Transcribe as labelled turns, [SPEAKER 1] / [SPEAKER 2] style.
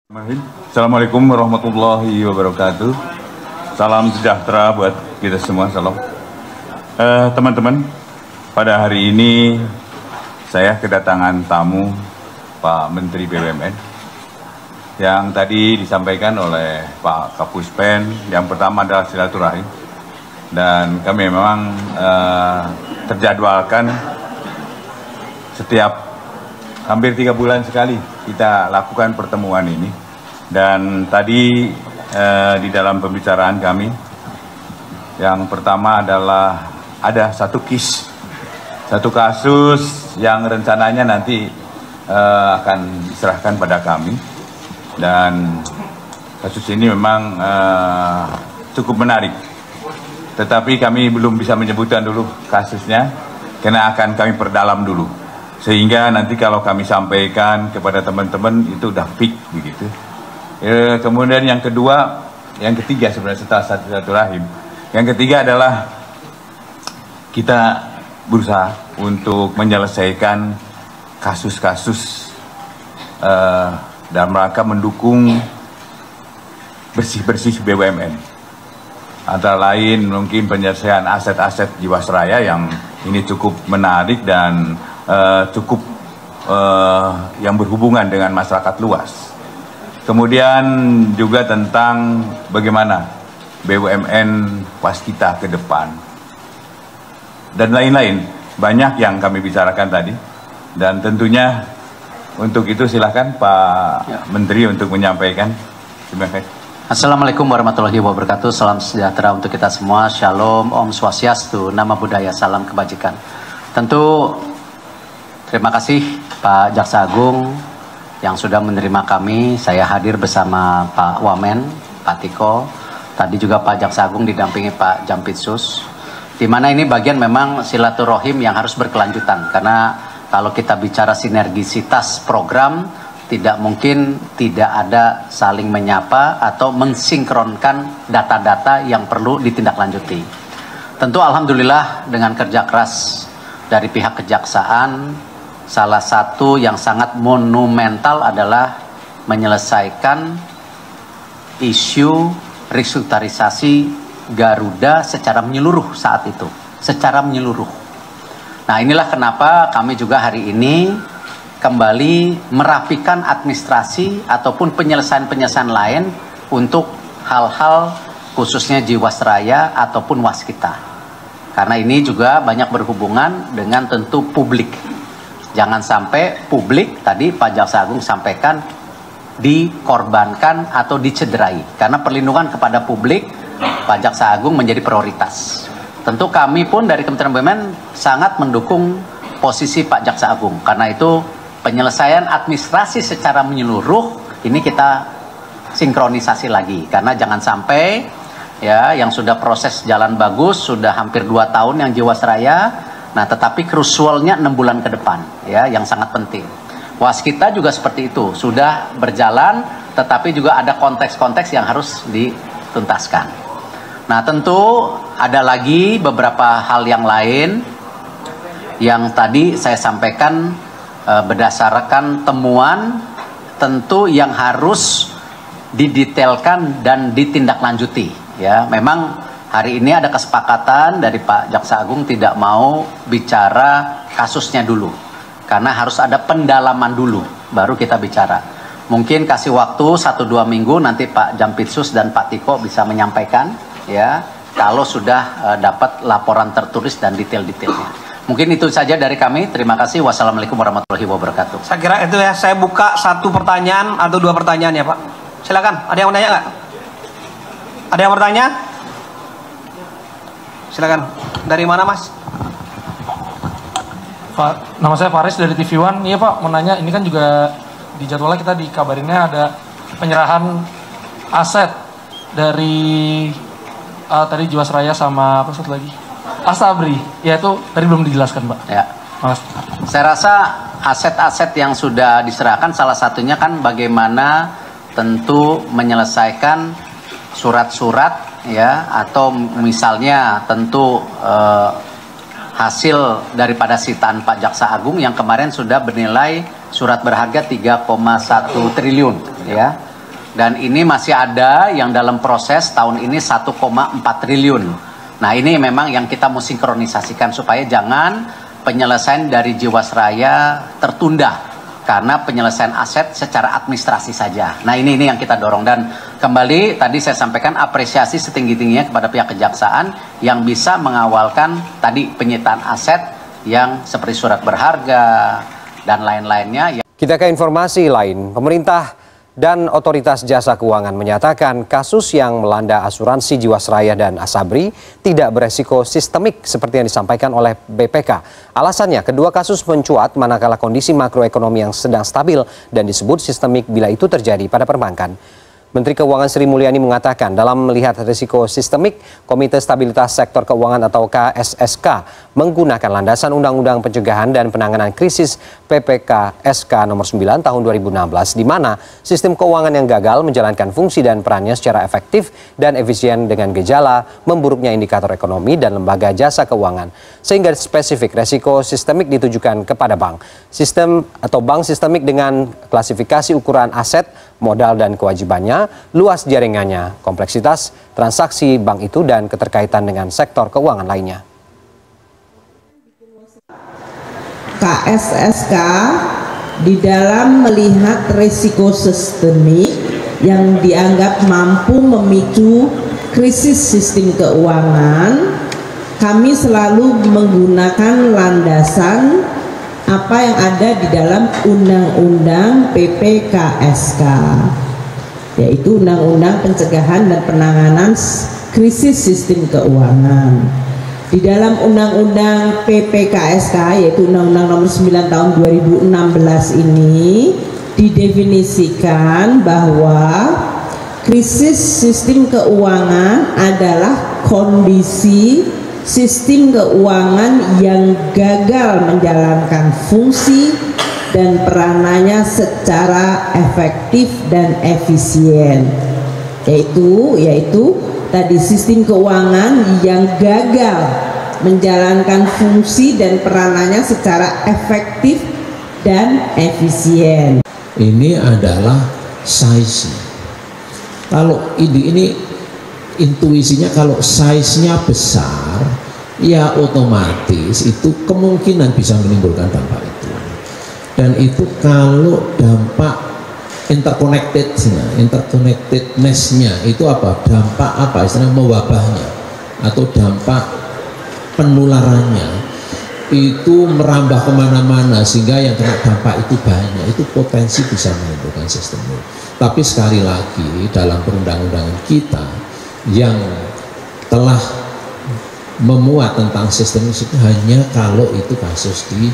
[SPEAKER 1] Assalamualaikum warahmatullahi wabarakatuh. Salam sejahtera buat kita semua. Salam. Teman-teman, pada hari ini saya kedatangan tamu Pak Menteri BUMN yang tadi disampaikan oleh Pak Kapuspen. Yang pertama adalah silaturahim, dan kami memang terjadwalkan setiap hampir 3 bulan sekali kita lakukan pertemuan ini. Dan tadi di dalam pembicaraan kami, yang pertama adalah ada satu kasus yang rencananya nanti akan diserahkan pada kami. Dan kasus ini memang cukup menarik, tetapi kami belum bisa menyebutkan dulu kasusnya karena akan kami perdalam dulu, sehingga nanti kalau kami sampaikan kepada teman-teman itu udah fix begitu. Kemudian yang ketiga sebenarnya setelah silaturahim, yang ketiga adalah kita berusaha untuk menyelesaikan kasus-kasus dalam rangka mendukung bersih-bersih BUMN. Antara lain mungkin penyelesaian aset-aset Jiwasraya yang ini cukup menarik dan cukup yang berhubungan dengan masyarakat luas. Kemudian juga tentang bagaimana BUMN waskita ke depan dan lain-lain, banyak yang kami bicarakan tadi. Dan tentunya untuk itu silakan Pak Menteri untuk menyampaikan. Terima kasih.
[SPEAKER 2] Assalamualaikum warahmatullahi wabarakatuh. Salam sejahtera untuk kita semua. Shalom, Om Swastiastu, Nama Budaya, Salam Kebajikan. Tentu terima kasih Pak Jaksa Agung yang sudah menerima kami. Saya hadir bersama Pak Wamen, Pak Tiko, tadi juga Pak Jaksa Agung didampingi Pak Jampitsus, di mana ini bagian memang silaturahim yang harus berkelanjutan, karena kalau kita bicara sinergisitas program, tidak mungkin tidak ada saling menyapa atau mensinkronkan data-data yang perlu ditindaklanjuti. Tentu alhamdulillah dengan kerja keras dari pihak kejaksaan, salah satu yang sangat monumental adalah menyelesaikan isu restrukturisasi Garuda secara menyeluruh saat itu, secara menyeluruh. Nah, inilah kenapa kami juga hari ini kembali merapikan administrasi ataupun penyelesaian-penyelesaian lain untuk hal-hal khususnya Jiwasraya ataupun waskita. Karena ini juga banyak berhubungan dengan tentu publik. Jangan sampai publik, tadi Pak Jaksa Agung sampaikan, dikorbankan atau dicederai. Karena perlindungan kepada publik, Pak Jaksa Agung menjadi prioritas. Tentu kami pun dari Kementerian BUMN sangat mendukung posisi Pak Jaksa Agung. Karena itu penyelesaian administrasi secara menyeluruh ini kita sinkronisasi lagi. Karena jangan sampai ya yang sudah proses jalan bagus, sudah hampir 2 tahun yang Jiwasraya, nah tetapi krusialnya 6 bulan ke depan ya, yang sangat penting. Waskita juga seperti itu, sudah berjalan tetapi juga ada konteks-konteks yang harus dituntaskan. Nah tentu ada lagi beberapa hal yang lain yang tadi saya sampaikan berdasarkan temuan, tentu yang harus didetailkan dan ditindaklanjuti ya. Memang hari ini ada kesepakatan dari Pak Jaksa Agung tidak mau bicara kasusnya dulu, karena harus ada pendalaman dulu, baru kita bicara. Mungkin kasih waktu 1-2 minggu, nanti Pak Jampitsus dan Pak Tiko bisa menyampaikan, ya, kalau sudah dapat laporan tertulis dan detail-detailnya. Mungkin itu saja dari kami. Terima kasih. Wassalamualaikum warahmatullahi wabarakatuh.
[SPEAKER 3] Saya kira itu ya. Saya buka 1 pertanyaan atau 2 pertanyaan ya Pak. Silakan. Ada yang mau nanya nggak? Ada yang bertanya? Silakan. Dari mana Mas?
[SPEAKER 4] Pak, nama saya Faris dari TV One. Iya Pak, mau nanya, ini kan juga di jadwalnya kita dikabarinnya ada penyerahan aset dari tadi Jiwasraya sama apa satu lagi? Asabri. Ya itu tadi belum dijelaskan Pak.
[SPEAKER 2] Ya.
[SPEAKER 4] Mas.
[SPEAKER 2] Saya rasa aset-aset yang sudah diserahkan salah satunya kan bagaimana tentu menyelesaikan surat-surat ya, atau misalnya tentu hasil daripada sitaan Pak Jaksa Agung yang kemarin sudah bernilai surat berharga 3,1 triliun ya. Dan ini masih ada yang dalam proses tahun ini 1,4 triliun. Nah ini memang yang kita mau sinkronisasikan supaya jangan penyelesaian dari Jiwasraya tertunda karena penyelesaian aset secara administrasi saja. Nah ini yang kita dorong, dan kembali tadi saya sampaikan apresiasi setinggi-tingginya kepada pihak kejaksaan yang bisa mengawalkan tadi penyitaan aset yang seperti surat berharga dan lain-lainnya.
[SPEAKER 5] Kita ke informasi lain. Pemerintah dan Otoritas Jasa Keuangan menyatakan kasus yang melanda asuransi Jiwasraya dan Asabri tidak beresiko sistemik seperti yang disampaikan oleh BPK. Alasannya, kedua kasus mencuat manakala kondisi makroekonomi yang sedang stabil dan disebut sistemik bila itu terjadi pada perbankan. Menteri Keuangan Sri Mulyani mengatakan dalam melihat risiko sistemik, Komite Stabilitas Sektor Keuangan atau KSSK menggunakan landasan Undang-Undang Pencegahan dan Penanganan Krisis PPKSK nomor 9 tahun 2016 di mana sistem keuangan yang gagal menjalankan fungsi dan perannya secara efektif dan efisien dengan gejala memburuknya indikator ekonomi dan lembaga jasa keuangan. Sehingga spesifik risiko sistemik ditujukan kepada bank. Sistem atau bank sistemik dengan klasifikasi ukuran aset, modal dan kewajibannya, luas jaringannya, kompleksitas transaksi bank itu dan keterkaitan dengan sektor keuangan lainnya.
[SPEAKER 6] KSSK di dalam melihat risiko sistemik yang dianggap mampu memicu krisis sistem keuangan, kami selalu menggunakan landasan apa yang ada di dalam Undang-Undang PPKSK, yaitu Undang-Undang Pencegahan dan Penanganan Krisis Sistem Keuangan. Di dalam Undang-Undang PPKSK, yaitu Undang-Undang Nomor 9 Tahun 2016 ini didefinisikan bahwa krisis sistem keuangan adalah kondisi sistem keuangan yang gagal menjalankan fungsi dan peranannya secara efektif dan efisien, yaitu tadi sistem keuangan yang gagal menjalankan fungsi dan peranannya secara efektif dan efisien.
[SPEAKER 7] Ini adalah size. Kalau ini intuisinya kalau size-nya besar, ya otomatis itu kemungkinan bisa menimbulkan dampak itu. Dan itu kalau dampak interconnectedness-nya itu apa? Dampak apa? Istilahnya mewabahnya atau dampak penularannya itu merambah kemana-mana sehingga yang kena dampak itu banyak, itu potensi bisa menimbulkan sistemik. Tapi sekali lagi dalam perundang-undangan kita yang telah memuat tentang sistem itu hanya kalau itu kasus di